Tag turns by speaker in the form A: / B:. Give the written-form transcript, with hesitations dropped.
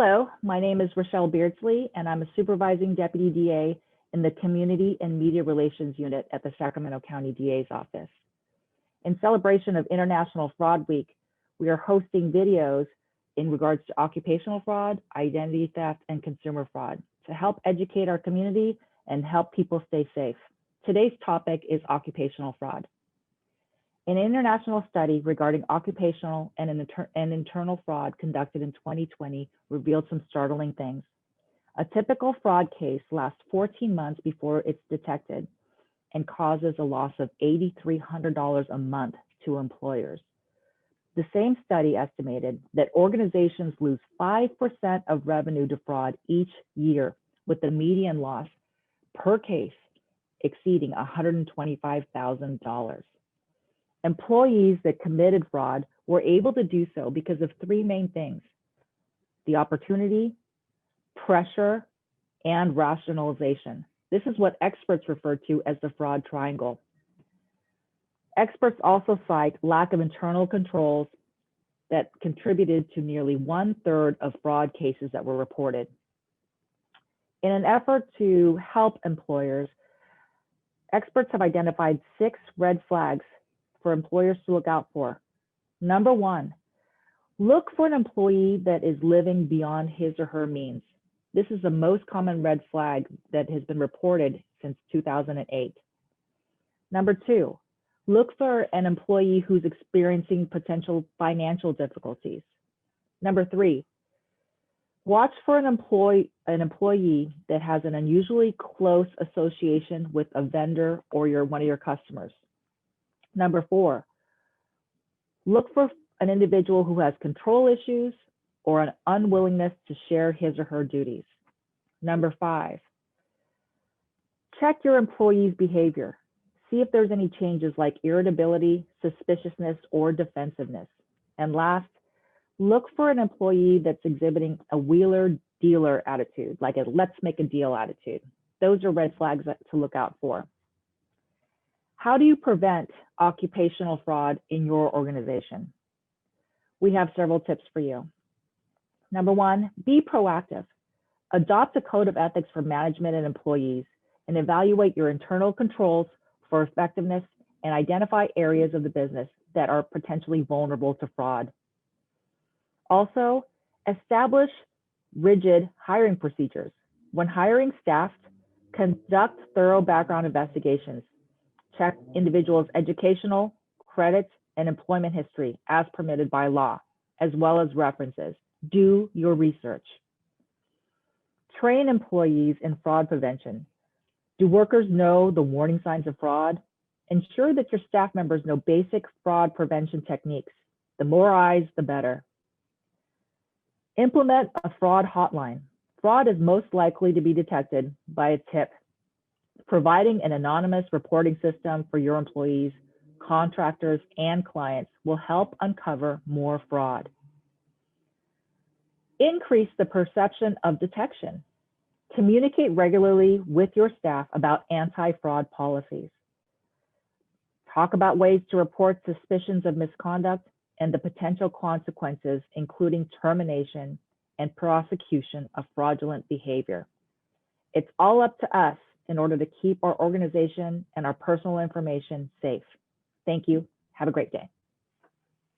A: Hello, my name is Rochelle Beardsley, and I'm a supervising deputy DA in the Community and Media Relations Unit at the Sacramento County DA's office. In celebration of International Fraud Week, we are hosting videos in regards to occupational fraud, identity theft, and consumer fraud to help educate our community and help people stay safe. Today's topic is occupational fraud. An international study regarding occupational and internal fraud conducted in 2020 revealed some startling things. A typical fraud case lasts 14 months before it's detected and causes a loss of $8,300 a month to employers. The same study estimated that organizations lose 5% of revenue to fraud each year, with the median loss per case exceeding $125,000. Employees that committed fraud were able to do so because of three main things: the opportunity, pressure, and rationalization. This is what experts refer to as the fraud triangle. Experts also cite lack of internal controls that contributed to nearly 1/3 of fraud cases that were reported. In an effort to help employers, experts have identified 6 red flags for employers to look out for. Number 1, look for an employee that is living beyond his or her means. This is the most common red flag that has been reported since 2008. Number 2, look for an employee who's experiencing potential financial difficulties. Number 3, watch for an employee that has an unusually close association with a vendor or one of your customers. Number 4, look for an individual who has control issues or an unwillingness to share his or her duties. Number 5, check your employee's behavior. See if there's any changes like irritability, suspiciousness, or defensiveness. And last, look for an employee that's exhibiting a wheeler-dealer attitude, like a let's make a deal attitude. Those are red flags to look out for. How do you prevent occupational fraud in your organization? We have several tips for you. Number 1, be proactive. Adopt a code of ethics for management and employees, and evaluate your internal controls for effectiveness and identify areas of the business that are potentially vulnerable to fraud. Also, establish rigid hiring procedures. When hiring staff, conduct thorough background investigations. Check individuals' educational, credit, and employment history as permitted by law, as well as references. Do your research. Train employees in fraud prevention. Do workers know the warning signs of fraud? Ensure that your staff members know basic fraud prevention techniques. The more eyes, the better. Implement a fraud hotline. Fraud is most likely to be detected by a tip. Providing an anonymous reporting system for your employees, contractors, and clients will help uncover more fraud. Increase the perception of detection. Communicate regularly with your staff about anti-fraud policies. Talk about ways to report suspicions of misconduct and the potential consequences, including termination and prosecution of fraudulent behavior. It's all up to us in order to keep our organization and our personal information safe. Thank you. Have a great day.